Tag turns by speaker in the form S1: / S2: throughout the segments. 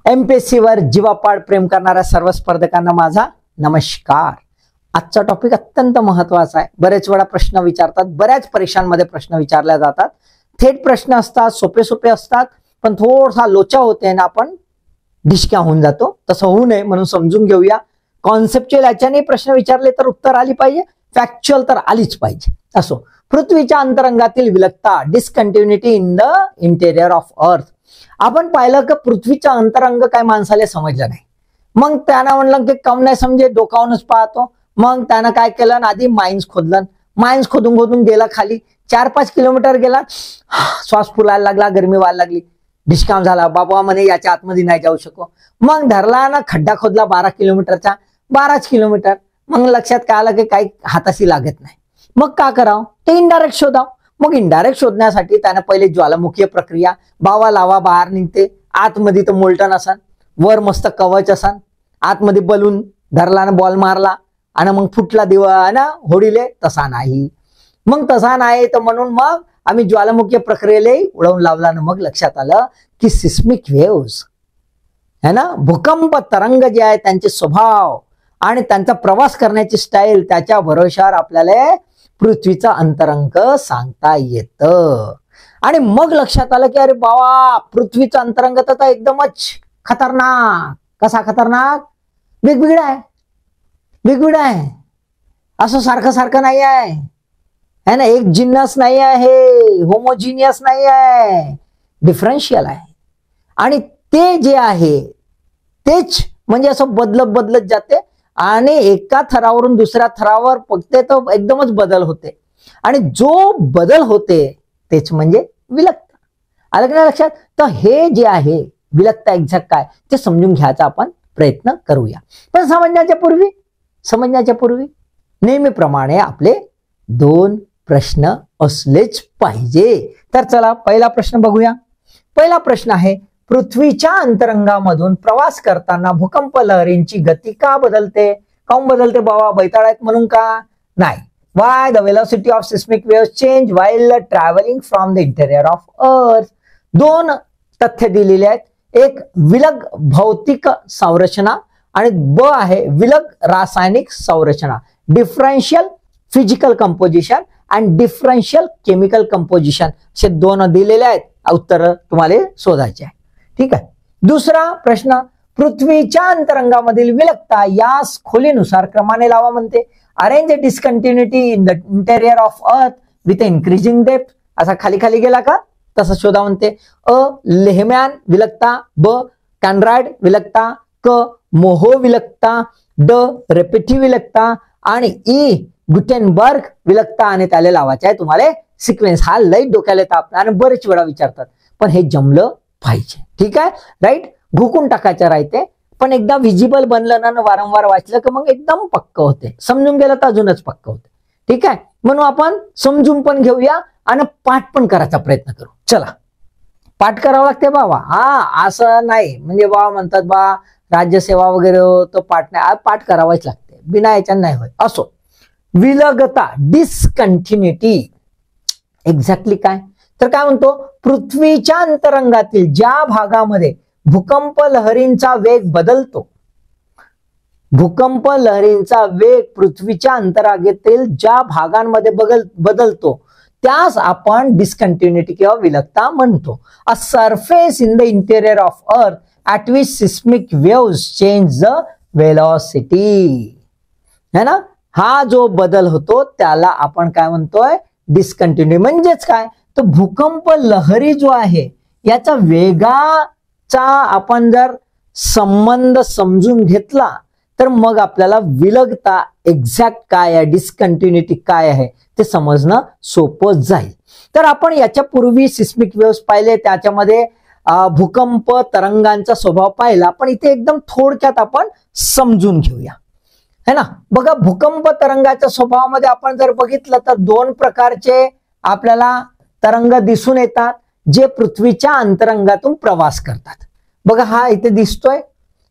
S1: MPSC वर जीवापाड प्रेम करणाऱ्या सर्व स्पर्धकांना माझा नमस्कार। आजचा टॉपिक अत्यंत महत्त्वाचा आहे। बरेच वेळा प्रश्न विचारतात, बऱ्याच परीक्षांमध्ये प्रश्न विचारले जातात। थेट प्रश्न असतात, सोपे सोपे असतात, पण थोडासा लोचा होते ना आपण डिशक्या होऊन जातो। तसं होऊ नये म्हणून समजून घेऊया। कॉन्सेप्च्युअल याच्याने प्रश्न विचारले तर उत्तर आली पाहिजे, फॅक्च्युअल तर आलीच पाहिजे। असो, पृथ्वीच्या अंतरंगातील विलगता, discontinuity in the interior of earth. आपण पाहिलं की पृथ्वीचा अंतरंग काय माणसाला समजलं नाही। मग त्यानं म्हणलं की काऊन नाही समजे, डोकावूनच पाहतो। मग त्यानं काय केलं, आधी माइन्स खोदलं, माइन्स खोदून खोदून गेला खाली, 4-5 किलोमीटर गेला, श्वास फुलायला लागला, गरमी व्हायला लागली, डिस्काम झाला। बाबा म्हणे याच्या आतमध्ये नाही जाऊ शको। मग धरला ना, खड्डा खोदला 12 किलोमीटरचा, 12 किलोमीटर। मग लक्षात काय आलं की काही हाताशी लागत नाही। मग का करावं, ते इनडायरेक्ट शोधाव। मग इनडायरेक्ट शोधण्यासाठी त्याने पहिले ज्वालामुखीय प्रक्रिया, बावा लावा बाहेर निघते, आतमध्ये तर मोल्टन असन, वर मस्त कवच असन, आतमध्ये बलून धरला ना, बॉल मारला आणि मग फुटला दिवा ना होडीले, तसा नाही। मग तसा नाही तर म्हणून मग आम्ही ज्वालामुखीय प्रक्रियेला उडवून लावला ना, मग लक्षात आलं की सिस्मिक वेव्स है ना, भूकंप तरंग जे आहे त्यांचे स्वभाव आणि त्यांचा प्रवास करण्याची स्टाईल, त्याच्या भरोशावर आपल्याला पृथ्वीचा अंतरंग सांगता येतं। आणि मग लक्षात आलं की अरे बाबा, पृथ्वीचा अंतरंग तर एकदमच खतरनाक। कसा खतरनाक, वेगवेगळा आहे, वेगवेगळा आहे, असं सारखं सारखं नाही आहे, है ना, एक जिन्नस नाही आहे, होमोजिनियस नाही आहे, डिफरन्शियल आहे। आणि ते जे आहे तेच म्हणजे असं बदलत बदलत जाते आणि एका थरावरून दुसऱ्या थरावर फक्त तर एकदमच बदल होते। आणि जो बदल होते तेच म्हणजे विलगता। आलं की नाही लक्षात? तर हे जे आहे विलगता एक्झॅक्ट काय ते समजून घ्यायचा आपण प्रयत्न करूया। पण समजण्याच्या पूर्वी नेहमीप्रमाणे आपले 2 प्रश्न असलेच पाहिजे। तर चला पहिला प्रश्न बघूया। पहिला प्रश्न आहे, पृथ्वीच्या अंतरंगामधून प्रवास करताना भूकंप लहरींची गती का बदलते? काऊन बदलते बाबा, बैताळ आहेत म्हणून का? नाही। Why the velocity of sismic waves change while traveling from the interior of earth? 2 तथ्य दिलेले आहेत। एक विलग भौतिक संरचना आणि ब आहे विलग रासायनिक संरचना, डिफरन्शियल फिजिकल कंपोजिशन आणि डिफरन्शियल केमिकल कंपोजिशन, असे 2 दिलेले आहेत। उत्तर तुम्हाला शोधायचे आहे, ठीक आहे। दुसरा प्रश्न, पृथ्वीच्या अंतरंगामधील विलगता यास खोलीनुसार क्रमाने लावा म्हणते। Arrange discontinuity in the interior of अर्थ विथ इन्क्रीजिंग डेप्थ, असा खाली खाली गेला का तसं शोधा म्हणते। अ लेहमॅन विलगता, ब कॉन्राड विलगता, क मोहो विलगता, ड रेपेटी विलगता आणि ई गुटेनबर्ग विलगता। आणि त्याला लावायचे आहे तुम्हाला सिक्वेन्स। हा लई डोक्याला ताप आणि बरेच वेळा विचारतात, पण हे जमलं पाहिजे, ठीक आहे, राईट। घुकून टाकायचं राहते, पण एकदा विजिबल बनलं ना, वारंवार वाचलं की मग एकदम पक्क होते, समजून गेलं तर अजूनच पक्क होते, ठीक आहे। म्हणून आपण समजून पण घेऊया आणि पाठ पण करायचा प्रयत्न करू। चला, पाठ करावं लागते बाबा, हा असं नाही म्हणजे बा म्हणतात बा राज्यसेवा वगैरे तो पाठ नाही, पाठ करावाच लागते, बिना याच्यानं नाही होत। असो, विलगता डिस्कंटिन्युटी एक्झॅक्टली काय, तर काय म्हणतो, पृथ्वीच्या अंतरंगातील ज्या भागामध्ये भूकंप लहरींचा वेग बदलतो, भूकंप लहरींचा वेग पृथ्वीच्या अंतरांगातील ज्या भागांमध्ये बदलतो त्यास आपण डिस्कंटिन्युटी किंवा विलगता म्हणतो। A surface in the interior of अर्थ at which seismic waves change the velocity, है ना, हा जो बदल होतो त्याला आपण काय म्हणतोय, डिस्कंटिन्यू। म्हणजेच काय, तर भूकंप लहरी जो आहे याचा वेगाचा आपण जर संबंध समजून घेतला तर मग आपल्याला विलगता एक्झॅक्ट काय आहे, डिस्कंटिन्युटी काय आहे ते समजणं सोपं जाईल। तर आपण याच्या पूर्वी सिस्मिक वेव्स पाहिले, त्याच्यामध्ये भूकंप तरंगांचा स्वभाव पाहिला, पण इथे एकदम थोडक्यात आपण समजून घेऊया, है ना। बघा, भूकंप तरंगाच्या स्वभावामध्ये आपण जर बघितलं तर 2 प्रकारचे आपल्याला तरंग दिसून येतात जे पृथ्वीच्या अंतरंगातून प्रवास करतात। बघा, हा इथे दिसतोय,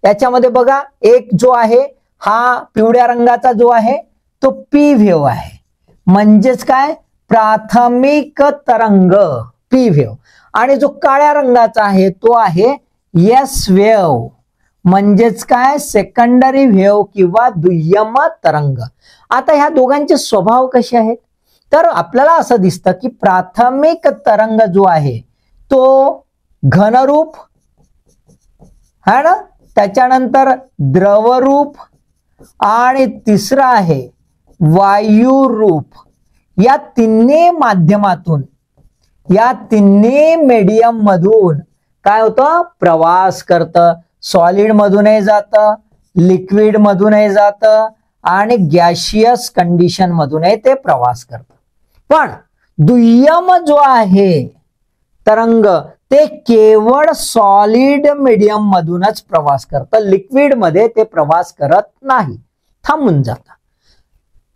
S1: याच्यामध्ये बघा एक जो आहे हा पिवळ्या रंगाचा जो आहे तो पी वेव्ह आहे, म्हणजेच काय, प्राथमिक तरंग पी वेव्ह। आणि जो काळ्या रंगाचा आहे तो आहे एस वेव्ह म्हणजेच काय, सेकंडरी व्हेव किंवा दुय्यम तरंग. आता ह्या दोघांचे स्वभाव कसे आहेत, तर आपल्याला असं दिसतं की प्राथमिक तरंग जो आहे तो घनरूप है ना, त्याच्यानंतर द्रवरूप आणि तिसरा आहे वायुरूप. या तिन्ही माध्यमातून, या तिन्ही मीडियम मधून काय होतं, प्रवास करतं. सॉलिड मधूनही जातं, लिक्विड मधूनही जातं आणि गॅशियस कंडिशन मधूनही ते प्रवास करतं. पण दुय्यम जो आहे तरंग ते केवळ सॉलिड मीडियम मधूनच प्रवास करतं, लिक्विड मध्ये ते प्रवास करत नाही, थांबून जातं.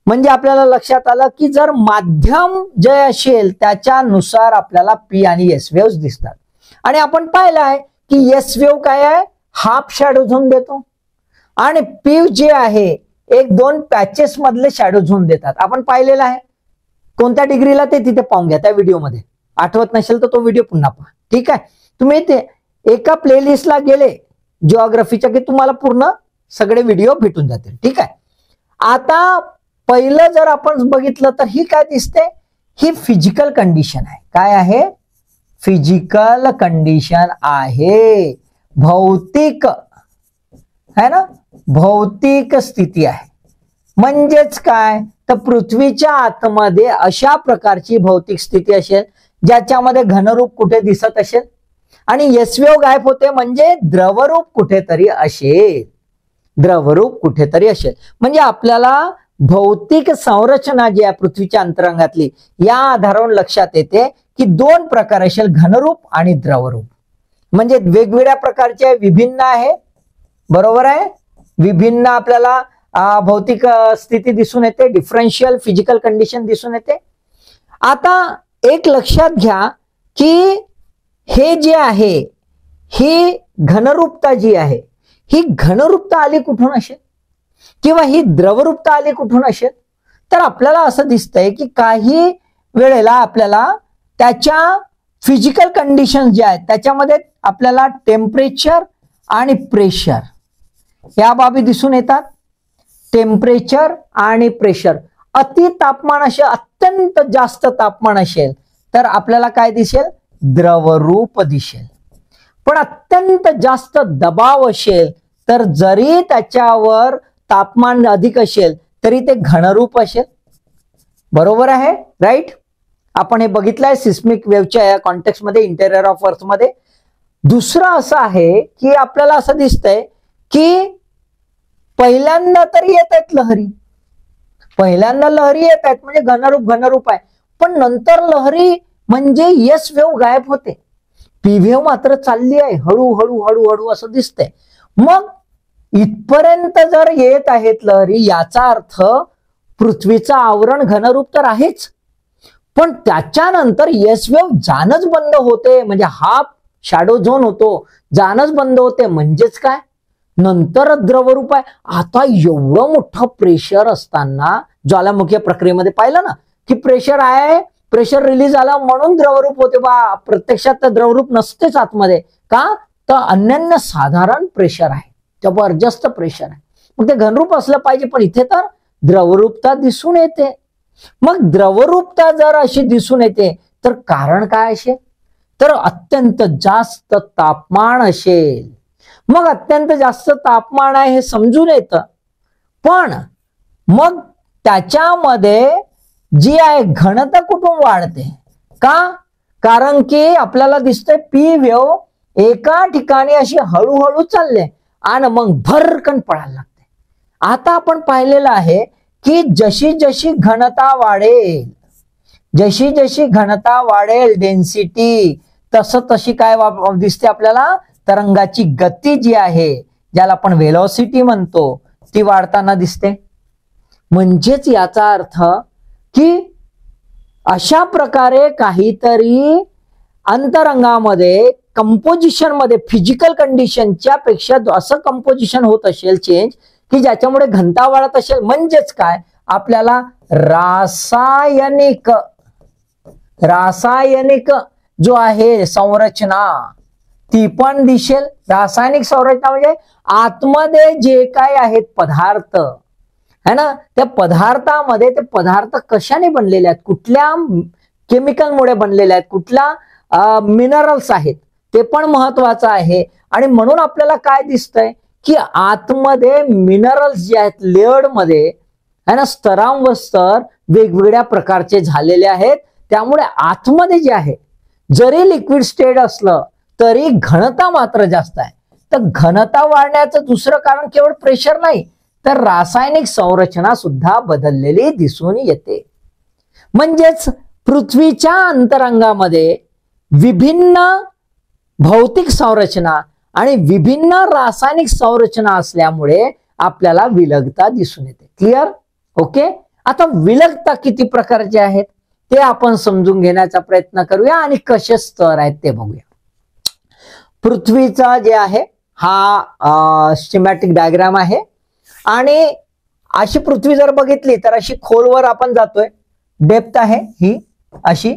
S1: म्हणजे आपल्याला लक्षात आलं की जर माध्यम जे असेल त्याच्यानुसार आपल्याला पी आणि एस वेव्ह दिसतात. आणि आपण पाहिलं आहे की एस वेव्ह काय आहे, हाफ शॅडो झोन देतो आणि पी जे आहे एक दोन पॅचेस मधले शॅडो झोन देतात. आपण पाहिलेलं आहे कोणत्या डिग्रीला ते तिथे पाहून घ्या त्या व्हिडिओमध्ये. आठवत नसेल तर तो व्हिडिओ पुन्हा पहा. ठीक आहे, तुम्ही ते एका प्लेलिस्टला गेले जिओग्राफीच्या की तुम्हाला पूर्ण सगळे व्हिडिओ भेटून जातील. ठीक आहे, आता पहिलं जर आपण बघितलं तर ही काय दिसते, ही फिजिकल कंडिशन आहे. काय आहे, फिजिकल कंडिशन आहे, भौतिक है ना, भौतिक स्थिती आहे. म्हणजेच काय, तर पृथ्वीच्या आतमध्ये अशा प्रकारची भौतिक स्थिती असेल ज्याच्यामध्ये घनरूप कुठे दिसत असेल आणि एस वेव्ह गायब होते, म्हणजे द्रवरूप कुठेतरी असेल, द्रवरूप कुठेतरी असेल. म्हणजे आपल्याला भौतिक संरचना जी आहे पृथ्वीच्या अंतरंगातली या आधारावर लक्षात येते की दोन प्रकार असेल, घनरूप आणि द्रवरूप. म्हणजे वेगवेगळ्या प्रकारचे विभिन्न आहे, बरोबर आहे, विभिन्न आपल्याला भौतिक स्थिती दिसून येते, डिफरन्शियल फिजिकल कंडिशन दिसून येते. आता एक लक्षात घ्या की हे जे आहे, ही घनरूपता जी आहे, ही घनरूपता आली कुठून असेल किंवा ही द्रवरूपता आली कुठून असेल, तर आपल्याला असं दिसतंय की काही वेळेला आपल्याला त्याच्या फिजिकल कंडिशन जे आहेत त्याच्यामध्ये आपल्याला टेम्परेचर आणि प्रेशर या बाबी दिसून येतात. टेम्परेचर आणि प्रेशर, अति तापमान असेल, अत्यंत जास्त तापमान असेल तर आपल्याला काय दिसेल, द्रवरूप दिसेल. पण अत्यंत जास्त दबाव असेल तर जरी त्याच्यावर तापमान अधिक असेल तरी ते घनरूप असेल. बरोबर आहे, राईट. आपण हे बघितलंय सिस्मिक वेव्हच्या या कॉन्टेक्स्ट मध्ये, इंटेरियर ऑफ अर्थ मध्ये. दुसरं असं आहे की आपल्याला असं दिसतंय की पहिल्यांदा तरी येत आहेत लहरी, पहिल्यांदा लहरी येत आहेत म्हणजे घनरूप आहे, पण नंतर लहरी म्हणजे एस वेव्ह गायब होते, पी वेव्ह मात्र चालली आहे हळूहळू हळूहळू असं दिसतंय. मग इथपर्यंत जर येत आहेत लहरी याचा अर्थ पृथ्वीचं आवरण घनरूप तर आहेच, पण त्याच्यानंतर एस वेव्ह जाणंच बंद होते, म्हणजे हाफ शॅडो झोन होतो, जाणंच बंद होते. म्हणजेच काय, नंतर द्रवरूप आहे. आता एवढं मोठं प्रेशर असताना ज्वालामुखी प्रक्रियेमध्ये पाहिलं ना की प्रेशर आहे, प्रेशर रिलीज झालं म्हणून द्रवरूप होते बा, प्रत्यक्षात तर द्रवरूप नसतेच आतमध्ये. का, तर अनन्य साधारण प्रेशर आहे, जबरदस्त प्रेशर आहे. मग ते घनरूप असलं पाहिजे, पण इथे तर द्रवरूपता दिसून येते. मग द्रवरूपता जर अशी दिसून येते तर कारण काय असेल, तर अत्यंत जास्त तापमान असेल. मग अत्यंत जास्त तापमान आहे हे समजून येतं, पण मग त्याच्यामध्ये जी आहे घनता कुठून वाढते, का, कारण की आपल्याला दिसतंय पी वेव्ह एका ठिकाणी अशी हळूहळू चालले आणि मग भरकन पळायला लागते. आता आपण पाहिलेलं आहे की जशी जशी घनता वाढेल, जशी जशी घनता वाढेल डेन्सिटी, तशी काय दिसते आपल्याला, तरंगाची गती जी आहे ज्याला आपण वेलोसिटी म्हणतो ती वाढताना दिसते. म्हणजेच याचा अर्थ की अशा प्रकारे काहीतरी अंतरंगामध्ये कंपोजिशन मध्ये फिजिकल कंडिशनच्या पेक्षा असं कंपोजिशन होत असेल चेंज की ज्याच्यामुळे घनता वाढत असेल. म्हणजेच काय, आपल्याला रासायनिक जो आहे संरचना ती पण दिसेल. रासायनिक संरचना म्हणजे आतमध्ये जे काय आहेत पदार्थ है ना, त्या पदार्थामध्ये ते पदार्थ कशाने बनलेले आहेत, कुठल्या केमिकलमुळे बनलेले आहेत, कुठल्या मिनरल्स आहेत, ते पण महत्वाचं आहे. आणि म्हणून आपल्याला काय दिसतंय की आतमध्ये मिनरल्स जे आहेत लेयर्ड मध्ये है ना, स्तरांवर स्तर वेगवेगळ्या प्रकारचे झालेले आहेत. त्यामुळे आतमध्ये जे आहे जरी लिक्विड स्टेट असलं तरी घनता मात्र जास्त आहे. तर घनता वाढण्याचं दुसरं कारण केवळ प्रेशर नाही, तर रासायनिक संरचना सुद्धा बदललेली दिसून येते. म्हणजेच पृथ्वीच्या अंतरंगामध्ये विभिन्न भौतिक संरचना आणि विभिन्न रासायनिक संरचना असल्यामुळे आपल्याला विलगता दिसून येते. क्लिअर? ओके. आता विलगता किती प्रकारचे आहेत ते आपण समजून घेण्याचा प्रयत्न करूया आणि कसे स्तर आहेत ते बघूया. पृथ्वीचा जे आहे हा स्कीमॅटिक डायग्राम आहे आणि अशी पृथ्वी जर बघितली तर अशी खोलवर आपण जातोय. डेप्थ आहे ही अशी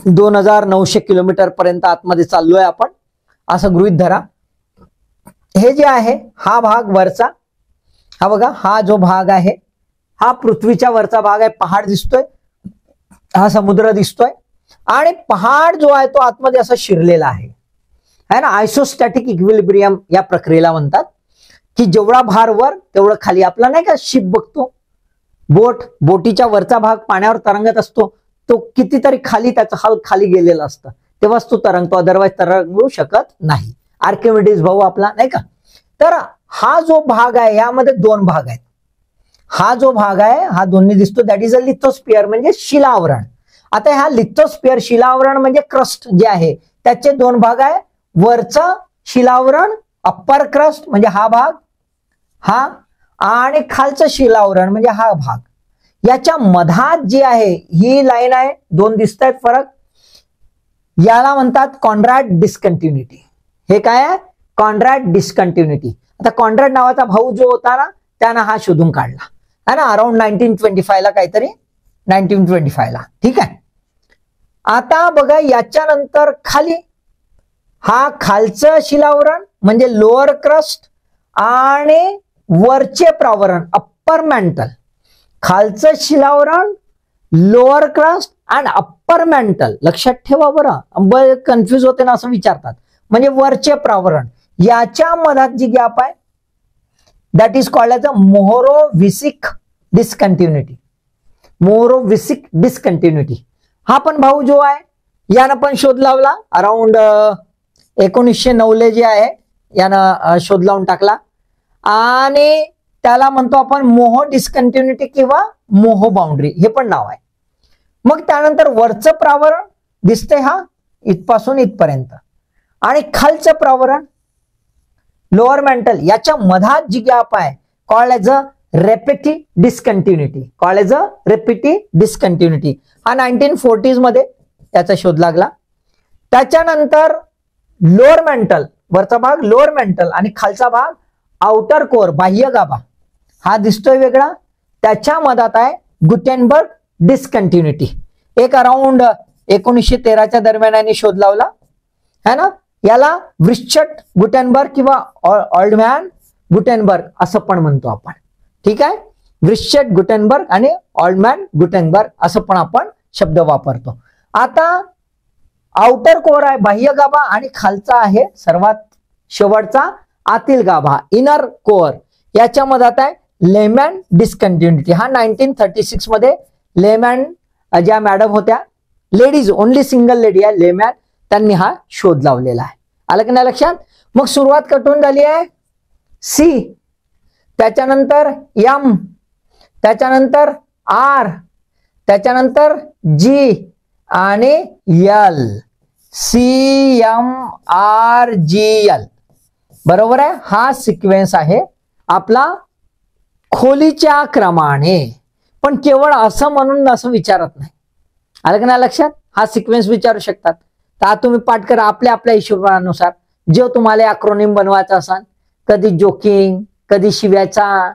S1: 2900 किलोमीटर पर्यंत आतमध्ये चाललोय आपण असं गृहीत धरा. हे जे आहे हा भाग वरचा, हा बघा हा जो भाग आहे हा पृथ्वीच्या वरचा भाग आहे. पहाड दिसतोय, हा समुद्र दिसतोय आणि पहाड जो आहे तो आतमध्ये असा शिरलेला आहे ना. आयसोस्टॅटिक इक्विलिब्रियम या प्रक्रियेला म्हणतात की जेवढा भार वर तेवढं खाली. आपला नाही का शिप बघतो, बोटीच्या वरचा भाग पाण्यावर तरंगत असतो, तो कितीतरी खाली त्याचा हाल खाली गेलेला असतं तेव्हाच तो तरंगतो, अदरवाईज तरंगू शकत नाही. आर्किमिडीज भाऊ आपला नाही का. तर हा जो भाग आहे यामध्ये दोन भाग आहेत. हा जो भाग आहे हा दोन्ही दिसतो, दॅट इज अ लिथोस्फिअर म्हणजे शिलावरण. आता हा लिथोस्फिअर शिलावरण म्हणजे क्रस्ट जे आहे त्याचे दोन भाग आहे. वरचं शिलावरण अप्पर क्रस्ट म्हणजे हा भाग हा, आणि खालचं शिलावरण म्हणजे हा भाग. याच्या मधात जी आहे ही लाईन आहे, दोन दिसत आहेत फरक, याला म्हणतात कॉन्ड्रॅट डिस्कंटिन्युटी. हे काय आहे? कॉन्ड्रॅट डिस्कंटिन्युटी. आता कॉन्ड्रॅट नावाचा भाऊ जो होता ना त्यानं हा शोधून काढला है ना, अराउंड 1925 ला, काहीतरी 1925 ला. ठीक आहे. आता बघा याच्यानंतर खाली हा खालचं शिलावरण म्हणजे लोअर क्रस्ट आणि वरचे प्रावरण अप्पर मॅन्टल. खालचं शिलावरण lower crust and upper mantle. लक्षात ठेवा बरं, कन्फ्युज होते ना असं विचारतात. म्हणजे वरचे प्रावरण याच्या मधात जी गॅप आहे that is called as a Mohorovicic discontinuity. Mohorovicic discontinuity हा पण भाऊ जो आहे यानं पण शोध लावला अराउंड 1909 जे आहे यानं शोध लावून टाकला आणि त्याला म्हणतो आपण मोहो डिस्कंटिन्युटी किंवा मोहो बाउंड्री, हे पण नाव आहे. मग त्यानंतर वरचं प्रावरण दिसतंय हा इथपासून इथपर्यंत आणि खालचं प्रावरण लोअर मॅन्टल याच्या मधात जी गॅप आहे called as a Repetti discontinuity. Called as a Repetti discontinuity. हा 1940s मध्ये त्याचा शोध लागला. त्याच्यानंतर लोअर मॅन्टल, वरचा भाग लोअर मॅन्टल आणि खालचा भाग आउटर कोर बाह्य गाभा हा दिसतोय वेगळा. त्याच्या मधात आहे गुटेनबर्ग डिस्कंटिन्युटी. एक अराउंड 1913च्या दरम्यान यांनी शोध लावला है ना. याला व्रिच्चट गुटेनबर्ग किंवा ऑल्डमॅन गुटेनबर्ग असं पण म्हणतो आपण. ठीक आहे. व्रिच्चट गुटेनबर्ग आणि ऑल्डमॅन गुटेनबर्ग असं पण आपण शब्द वापरतो. आता आउटर कोर आहे बाह्य गाभा आणि खालचा आहे सर्वात शेवटचा आतील गाभा इनर कोर. याच्या मधात आहे लेमॅन डिस्कंटिन्युटी. हा 1936 मध्ये लेमॅन ज्या मॅडम होत्या, लेडीज ओनली सिंगल लेडी आहे लेमॅन, त्यांनी हा शोध लावलेला आहे. आलं की नाही लक्षात. मग सुरुवात कटून झाली आहे सी, त्याच्यानंतर एम, त्याच्यानंतर आर, त्याच्यानंतर जी आणि L. C M R G L बरोबर आहे. हा सिक्वेन्स आहे आपला खोलीच्या क्रमाने. पण केवळ असं म्हणून असं विचारत नाही. आलं की नाही लक्षात. हा सिक्वेन्स विचारू शकतात. तर तुम्ही पाठ करा आपल्या आपल्या हिशोबानुसार. जे तुम्हाला अक्रोनिम बनवायचा असाल, कधी जोकिंग, कधी शिव्याचा,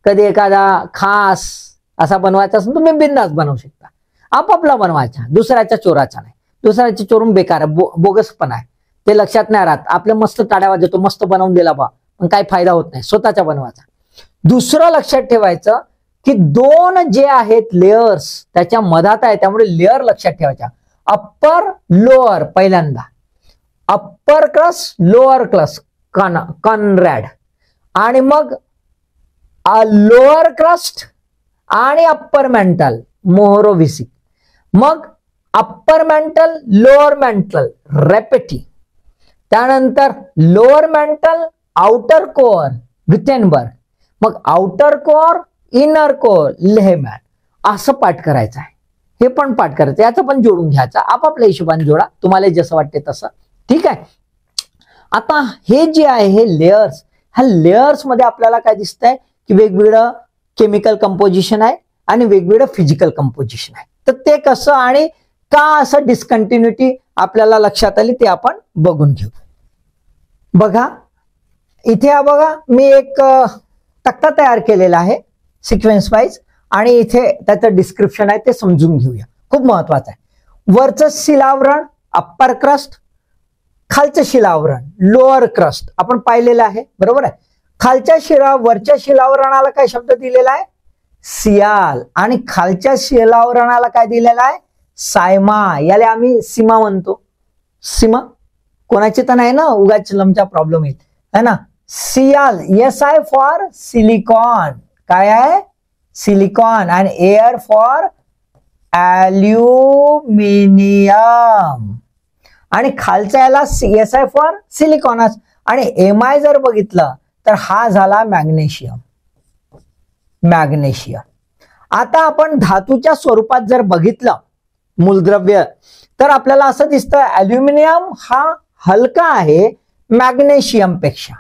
S1: कधी एखादा खास असा बनवायचा असेल तुम्ही बिंदास बनवू शकता. आपापला बनवायचा, दुसऱ्याच्या चोराचा नाही. दुसऱ्याच्या चोरून बेकार बोगस पण आहे. ते लक्षात नाही राहत. आपले मस्त टाळ्या वाजवतो, मस्त बनवून दिला बा, पण काही फायदा होत नाही, स्वतःच्या बनवायचा. दुसरं लक्षात ठेवायचं की दोन जे आहेत लेयर्स त्याच्या मधात आहे, त्यामुळे लेअर लक्षात ठेवायच्या. अप्पर लोअर, पहिल्यांदा अप्पर क्रस्ट लोअर क्रस्ट कॉन्रॅड, आणि मग लोअर क्रस्ट आणि अप्पर मेंटल मोहोरोव्हिसिक, मग अप्पर मेंटल लोअर मेंटल रेपेटी, त्यानंतर lower mental outer core Gutenberg, मग आउटर कोअर इनर कोअर लेहमॅन. असं पाठ करायचं आहे. हे पण पाठ करायचं, याचं पण जोडून घ्यायचं, आपापल्या हिशोबाने जोडा, तुम्हाला जसं वाटते तसं. ठीक आहे. आता हे जे आहे हे लेयर्स, ह्या लेयर्स मध्ये आपल्याला काय दिसतंय की वेगवेगळं केमिकल कंपोजिशन आहे आणि वेगवेगळं फिजिकल कंपोजिशन आहे. तर ते कसं आणि का असं डिस्कंटिन्युटी आपल्याला लक्षात आली ते आपण बघून घेऊ. बघा इथे बघा, मी एक तक्ता तयार केलेला आहे सिक्वेन्स वाईज, आणि इथे त्याचं डिस्क्रिप्शन आहे, ते समजून घेऊया, खूप महत्वाचं आहे. वरचं शिलावरण अप्पर क्रस्ट, खालचं शिलावरण लोअर क्रस्ट आपण पाहिलेलं आहे, बरोबर आहे. वरच्या शिलावरणाला काय शब्द दिलेला आहे? सियाल, आणि खालच्या शिलावरणाला काय दिलेला आहे? सायमा. याला आम्ही सीमा म्हणतो. सीमा कोणाची तर नाही ना, उगाच लमचा प्रॉब्लेम येईल है ना. सियाल, एस आय फॉर सिलिकॉन, काय आहे? सिलिकॉन, आणि एअर फॉर ॲल्युमिनियम, आणि खालचा याला एस आय फॉर सिलिकॉनस, आणि एम आय जर बघितलं तर हा झाला मॅग्नेशियम. आता आपण धातूच्या स्वरूपात जर बघितलं मूलद्रव्य, तर आपल्याला असं दिसतं ॲल्युमिनियम हा हलका आहे मॅग्नेशियम पेक्षा,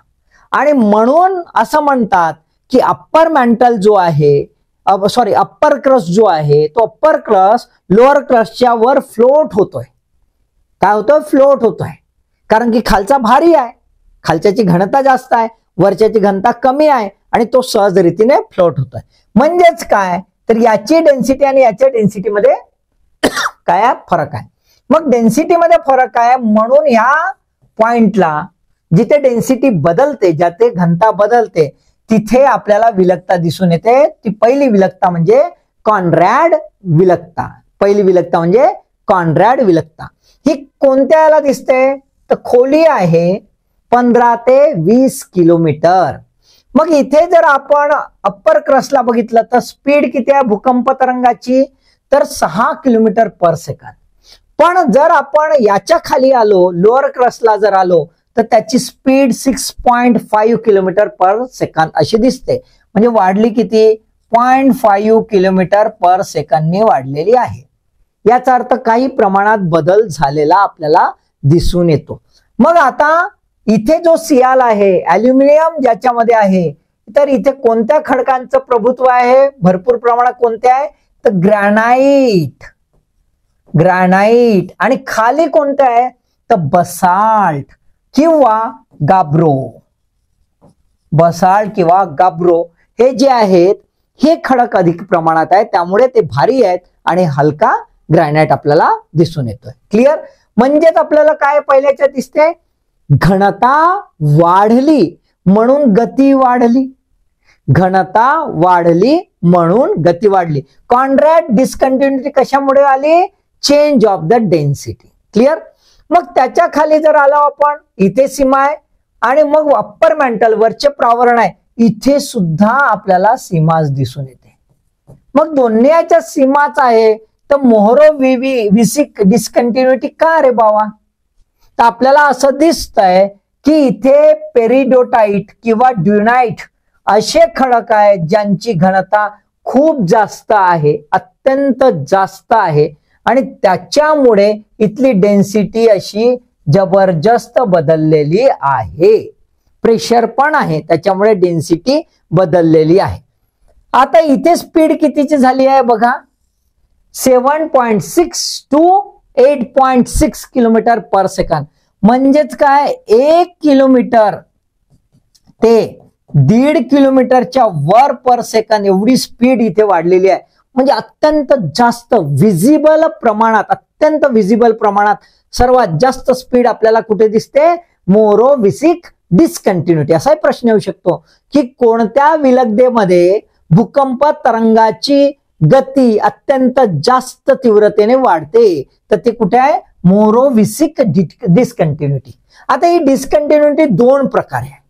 S1: आणि म्हणून असं म्हणतात की अप्पर मेंटल जो आहे, अप्पर क्रस्ट जो आहे तो अप्पर क्रस्ट लोअर क्रस्टच्या वर फ्लोट होतोय. काय होतोय? फ्लोट होतोय, कारण की खालचा भारी आहे, खालच्याची घनता जास्त आहे, वरच्याची घनता कमी आहे, आणि तो सहज रीतीने फ्लोट होतोय. म्हणजेच काय, तर याची डेन्सिटी आणि याच्या डेन्सिटी मध्ये काय फरक आहे. मग डेन्सिटी मध्ये फरक आहे, म्हणून ह्या पॉइंटला जिथे डेन्सिटी बदलते, ज्याते घनता बदलते, तिथे आपल्याला विलकता दिसून येते. ती पहिली विलकता म्हणजे कॉन्रॅड विलकता. पहिली विलकता म्हणजे कॉन्रॅड विलकता. ही कोणत्या याला दिसते? तर खोली आहे 15 ते 20 किलोमीटर. मग इथे जर आपण अप्पर क्रस्टला बघितलं तर स्पीड किती आहे भूकंप तरंगाची? तर 6 किलोमीटर पर सेकंद. पण जर आपण याच्या खाली आलो, लोअर क्रस्टला जर आलो, तर त्याची स्पीड 6.5 किलोमीटर पर सेकंद अशी दिसते. म्हणजे वाढली किती? 0.5 किलोमीटर पर सेकंदने वाढलेली आहे. याचा अर्थ काही प्रमाणात बदल झालेला आपल्याला दिसून येतो. मग आता इथे जो सियाल आहे, ॲल्युमिनियम ज्याच्यामध्ये आहे, तर इथे कोणत्या खडकांचं प्रभुत्व आहे भरपूर प्रमाणात? कोणते आहे? तर ग्रॅनाइट, आणि खाली कोणतं आहे? तर बसाल्ट किंवा गाब्रो. बसाल्ट किंवा गाब्रो हे जे आहेत हे खडक अधिक प्रमाणात आहेत, त्यामुळे ते भारी आहेत आणि हलका ग्रॅनाइट आपल्याला दिसून येतोय. क्लिअर? म्हणजेच आपल्याला काय पहिल्याच्या दिसते? घनता वाढली म्हणून गती वाढली, घनता वाढली म्हणून गती वाढली. कॉन्रॅड डिस्कंटिन्युटी कशामुळे आली? Change of the density. Clear? मग त्याच्या खाली जर आलो आपण, इथे सीमा आहे, आणि मग अप्पर मेंटल वरचे प्रावरण आहे, इथे सुद्धा आपल्याला सीमाच दिसून येते. मग दोन्हीच्या सीमाच आहे, तर मोहोरोव्हिसिक डिस्कंटिन्युटी का रे बाबा? तर आपल्याला असं दिसतंय की इथे पेरिडोटाइट किंवा ड्युनाइट असे खडक आहेत ज्यांची घनता खूप जास्त आहे, अत्यंत जास्त आहे, आणि त्याच्यामुळे इथली डेन्सिटी अशी जबरदस्त बदललेली आहे. प्रेशर पण आहे, त्याच्यामुळे डेन्सिटी बदललेली आहे. आता इथे स्पीड कितीची झाली आहे बघा, 7.6 to 8.6 किलोमीटर पर सेकंद. म्हणजेच काय, 1 किलोमीटर ते 1.5 किलोमीटरच्या वर पर सेकंद एवढी स्पीड इथे वाढलेली आहे. म्हणजे अत्यंत जास्त विजिबल प्रमाणात अत्यंत विजिबल प्रमाणात सर्वात जास्त स्पीड आपल्याला कुठे दिसते? मोरोविसिक डिस्कंटिन्युटी. असाही प्रश्न येऊ शकतो की कोणत्या विलग्धतेमध्ये भूकंप तरंगाची गती अत्यंत जास्त तीव्रतेने वाढते? तर ते कुठे आहे? मोरोविसिक डिस्कंटिन्युटी. आता ही डिस्कंटिन्युटी दोन प्रकारे आहे.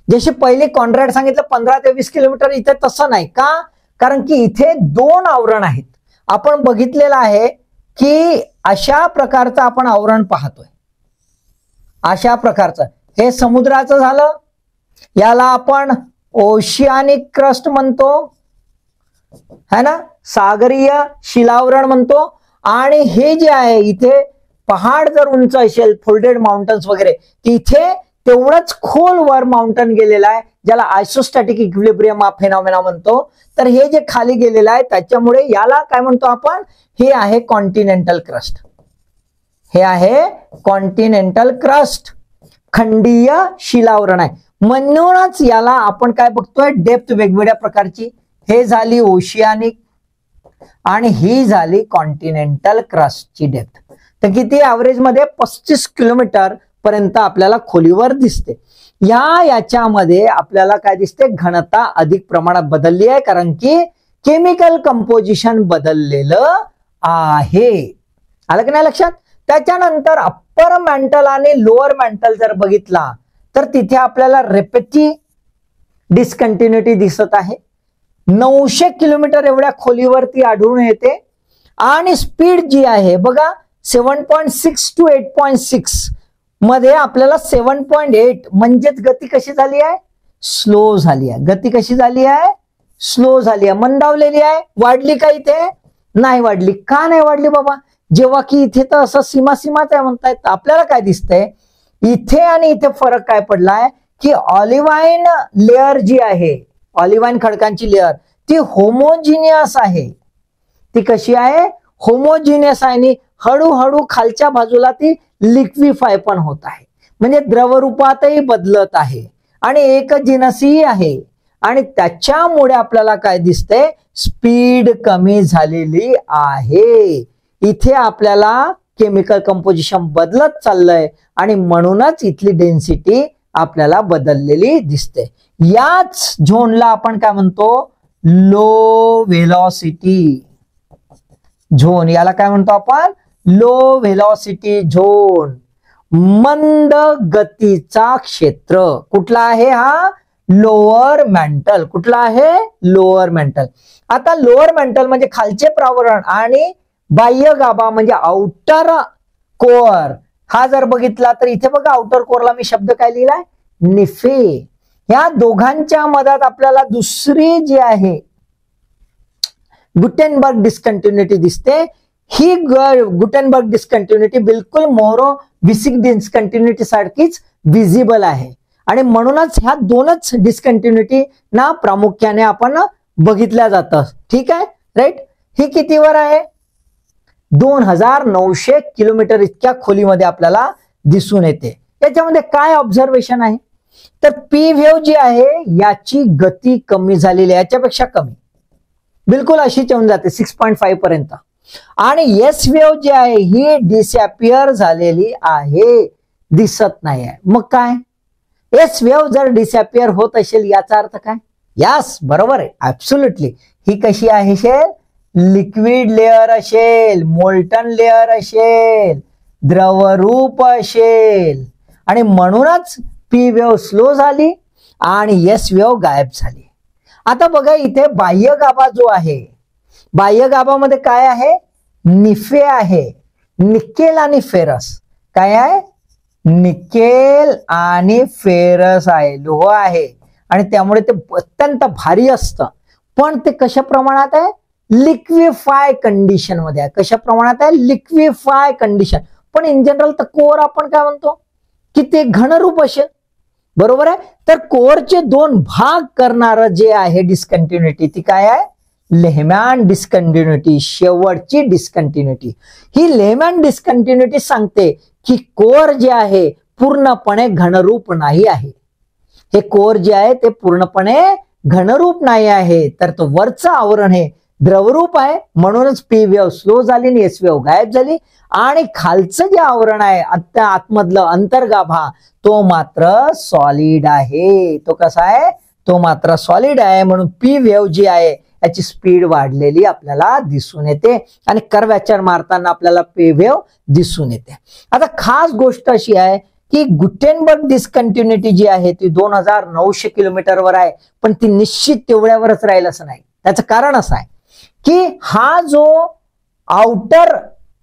S1: जसे पहिले कॉन्रॅड सांगितलं 15 ते 20 किलोमीटर, इथे तसं नाही. का? कारण की इथे दोन आवरण आहेत. आपण बघितलेलं आहे की अशा प्रकारचं आपण आवरण पाहतोय, अशा प्रकारचं. हे समुद्राचं झालं, याला आपण ओशियानिक क्रस्ट म्हणतो, है ना, सागरीय शिलावरण म्हणतो. आणि हे जे आहे इथे पहाड जर उंच असेल, फोल्डेड माउंटन्स वगैरे, तिथे तेवढंच खोलवर माउंटन गेलेलं आहे, ज्याला आयसोस्टॅटिक इक्विलिब्रियम फेनॉमेना म्हणतो. तर हे जे खाली गेलेलं आहे त्याच्यामुळे याला काय म्हणतो आपण? हे आहे कॉन्टिनेंटल क्रस्ट. हे आहे कॉन्टिनेंटल क्रस्ट, खंडीय शिलावरण आहे. म्हणूनच याला आपण काय बघतोय? डेप्थ वेगवेगळ्या प्रकारची. हे झाली ओशियानिक आणि ही झाली कॉन्टिनेंटल क्रस्टची डेप्थ. तर किती? ऍव्हरेज मध्ये 35 किलोमीटर पर्यंत आपल्याला खोलीवर दिसते. याच्यामध्ये आपल्याला काय दिसते? घनता अधिक प्रमाणात बदलली आहे, कारण की केमिकल कंपोजिशन बदललेलं आहे. आलं की नाही लक्षात? त्याच्यानंतर अप्पर मॅन्टल आणि लोअर मॅन्टल जर बघितला तर तिथे आपल्याला रेपेटिव्ह डिस्कंटिन्युटी दिसत आहे. 900 किलोमीटर एवढ्या खोलीवरती आढळून येते. आणि स्पीड जी आहे बघा 7.6 to 8.6 मध्ये आपल्याला 7.8 म्हणजेच गती कशी झाली आहे? स्लो झाली आहे. गती कशी झाली आहे? स्लो झाली आहे, मंदावलेली आहे. वाढली का इथे? नाही वाढली. का नाही वाढली बाबा? जेव्हा की इथे तर असं सीमाच आहे म्हणतायत. आपल्याला काय दिसतंय इथे आणि इथे फरक काय पडलाय की ऑलिव्हाइन लेअर जी आहे, ऑलिव्हाइन खडकांची लेअर, ती होमोजिनियस आहे. ती कशी आहे? होमोजिनियस आहे. आणि हळूहळू खालच्या बाजूला ती लिक्विफाय पण होत आहे, म्हणजे द्रवरूपातही बदलत आहे आणि एकजिनसी आहे. आणि त्याच्यामुळे आपल्याला काय दिसतंय? स्पीड कमी झालेली आहे. इथे आपल्याला केमिकल कंपोजिशन बदलत चाललंय आणि म्हणूनच इथली डेन्सिटी आपल्याला बदललेली दिसते. याच झोनला आपण काय म्हणतो? Low velocity zone. याला काय म्हणतो आपण? Low velocity zone. मंद गतीचा क्षेत्र कुठला आहे? हा लोअर मॅन्टल. कुठला आहे? Lower mantle. आता लोअर मॅन्टल म्हणजे खालचे प्रावरण आणि बाह्य गाभा म्हणजे आउटर कोअर. हा जर बघितला तर इथे बघा आउटर कोअरला मी शब्द काय लिहिलाय? निफे. या दोघांच्या मधात आपल्याला दुसरी जी आहे गुटेनबर्ग डिस्कंटिन्युटी दिसते. ही गुटेनबर्ग डिस्कंटिन्युटी बिलकुल मोरोविसिक डिस्कंटिन्युटी सारखीच विजिबल आहे आणि म्हणूनच ह्या दोनच डिस्कंटिन्युटी ना प्रामुख्याने आपण बघितल्या जातं. ठीक आहे, राईट. ही कितीवर आहे? 2900 किलोमीटर इतक्या खोलीमध्ये आपल्याला दिसून येते. याच्यामध्ये काय ऑब्झर्वेशन आहे तर पी वेव्ह जी आहे याची गती कमी झालेली आहे, याच्यापेक्षा कमी, बिलकुल अशीच येऊन जाते 6.5 पर्यंत. आणि एस वेव्ह जी आहे ही डिसअपियर झालेली आहे, दिसत नाही आहे. मग काय? एस वेव्ह जर डिसअपियर होत असेल याचा अर्थ काय? यस, बरोबर आहे, ऍब्सोल्युटली. ही कशी आहे? लिक्विड लेअर असेल, मोल्टन लेअर असेल, द्रवरूप असेल आणि म्हणूनच पी वेव्ह स्लो झाली आणि एस वेव्ह गायब झाली. आता बघा इथे बाह्य गाभा जो आहे, बाह्य गाभामध्ये काय आहे? निफे आहे. निकेल आणि फेरस. काय आहे? निकेल आणि फेरस आहे, लोह आहे आणि त्यामुळे ते अत्यंत भारी असतं. पण ते कशा प्रमाणात आहे? लिक्विफाय कंडिशन मध्ये आहे. कशा प्रमाणात आहे? लिक्विफाय कंडिशन. पण इन जनरल तर कोर आपण काय म्हणतो की ते घनरूप असेल, बरोबर आहे. तर कोरचे दोन भाग करणारं जे आहे डिस्कंटिन्युटी ती काय आहे? लेहमॅन डिस्कंटिन्युटी, शेवटची डिस्कंटिन्युटी. ही लेहमॅन डिस्कंटिन्युटी सांगते की कोर जे आहे पूर्णपणे घनरूप नाही आहे. हे कोर जे आहे ते पूर्णपणे घनरूप नाही आहे, तर तो वरचं आवरण आहे द्रवरूप आहे म्हणूनच पी वेव्ह स्लो झाली आणि एस वेव्ह गायब झाली. आणि खालचं जे आवरण आहे आतमधलं अंतर्गाभा तो मात्र सॉलिड आहे. तो कसा आहे? तो मात्र सॉलिड आहे. म्हणून पी वेव्ह जी आहे याची स्पीड वाढलेली आपल्याला दिसून येते आणि कर्व्हेचर मारताना आपल्याला पी वेव्ह दिसून येते. आता खास गोष्ट अशी आहे की गुटेनबर्ग डिस्कंटिन्युटी जी आहे ती 2900 किलोमीटरवर आहे, पण ती निश्चित तेवढ्यावरच राहील असं नाही. त्याचं कारण असं आहे की हा जो आउटर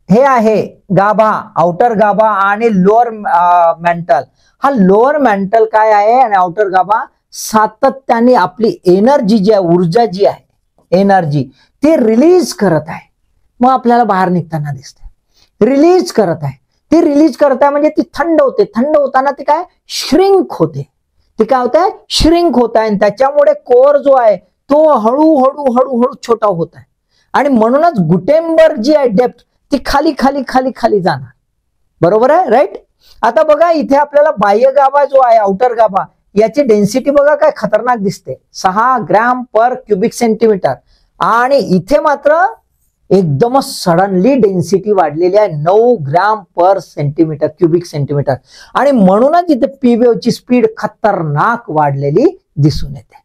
S1: हे आहे गाभा, आउटर गाभा आणि लोअर मेंटल, हा लोअर मेंटल काय आहे आणि आउटर गाभा सातत्याने आपली एनर्जी जी आहे, ऊर्जा जी आहे, एनर्जी ती रिलीज करत आहे. मग आपल्याला बाहेर निघताना दिसते रिलीज करत आहे. ती रिलीज करत आहे म्हणजे ती थंड होते. थंड होताना ती काय श्रिंक होते. ती काय होत आहे? श्रिंक होत आहे. आणि त्याच्यामुळे कोर जो आहे तो हळूहळू हळूहळू छोटा होत आहे. आणि म्हणूनच गुटेनबर्ग जी आहे डेप्थ ती खाली खाली खाली खाली जाणार. बरोबर आहे? राईट. आता बघा इथे आपल्याला बाह्य गाभा जो आहे, आउटर गाभा, याची डेन्सिटी बघा काय खतरनाक दिसते, 6 ग्रॅम पर क्युबिक सेंटीमीटर. आणि इथे मात्र एकदमच सडनली डेन्सिटी वाढलेली आहे 9 gram per centimetre, cubic centimetre. आणि म्हणूनच इथे पी वेव्हची स्पीड खतरनाक वाढलेली दिसून येते.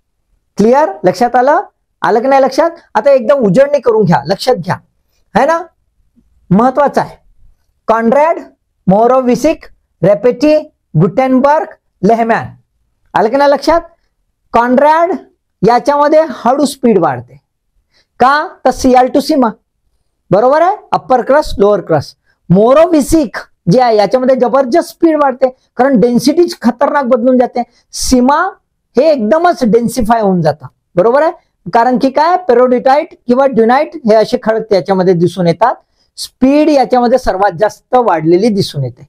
S1: क्लिअर? लक्षात आलं? आलं की नाही लक्षात? आता एकदम उजळणी करून घ्या, लक्षात घ्या, है ना? महत्वाचं आहे. कॉन्रॅड, मोरोव्हिसिक, रेपेटी, गुटेनबर्ग, लेहमॅन. आलं की नाही लक्षात? कॉन्रॅड याच्यामध्ये हळू स्पीड वाढते का? तर सीएल टू सीमा. बरोबर आहे? Upper crust, lower crust. Mohorovicic जे आहे याच्यामध्ये जबरदस्त स्पीड वाढते कारण डेन्सिटी खतरनाक बदलून जाते. सीमा हे एकदमच डेन्सिफाय होऊन जातं. बरोबर आहे? कारण की काय, पेरोडिटाईट किंवा ड्युनाइट हे असे खडक त्याच्यामध्ये दिसून येतात. स्पीड याच्यामध्ये सर्वात जास्त वाढलेली दिसून येते.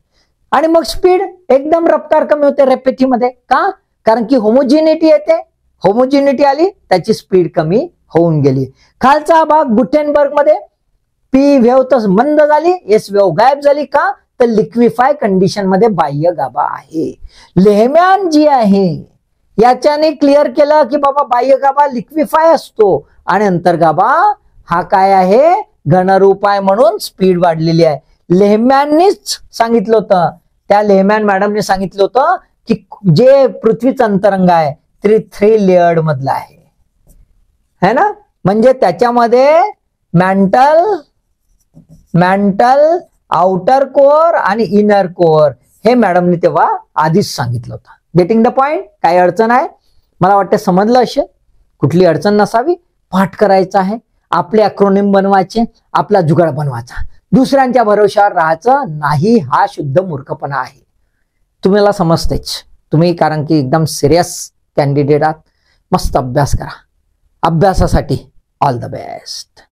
S1: आणि मग स्पीड एकदम रफ्तार कमी होते रेपेटीमध्ये का? कारण की होमोजिनिटी येते. होमोजिनिटी आली त्याची स्पीड कमी होऊन गेली. खालचा भाग गुटेनबर्ग मध्ये पी वेव्ह तर मंद झाली, एस वेव्ह गायब झाली का? तर लिक्विफाय कंडिशन मध्ये बाह्य गाभा आहे. लेहमॅन जी आहे याच्याने क्लिअर केलं की बाबा बाह्य गाभा लिक्विफाय असतो आणि अंतर्गाभा हा काय आहे? घनरूप आहे म्हणून स्पीड वाढलेली आहे. लेहमॅननीच सांगितलं होतं, त्या लेहमॅन मॅडमने सांगितलं होतं की जे पृथ्वीचं अंतरंग आहे ते 3 लेयर्ड मधलं आहे, है ना? म्हणजे त्याच्यामध्ये मॅन्टल, आउटर कोर आणि इनर कोर हे मॅडमने तेव्हा आधीच सांगितलं होतं. Getting the point? काही अडचण आहे? मला वाटतं समजलं असेल. कुठली अडचण नसावी. पाठ करायचं आहे, आपले अक्रोनिम बनवायचे, आपला जुगाड बनवायचा. दुसऱ्यांच्या भरोश्यावर राहायचं नाही. हा शुद्ध मूर्खपणा आहे. तुम्हाला समजतेच तुम्ही, कारण की एकदम सिरियस कॅन्डिडेट आहात. मस्त अभ्यास करा. अभ्यासासाठी ऑल द बेस्ट.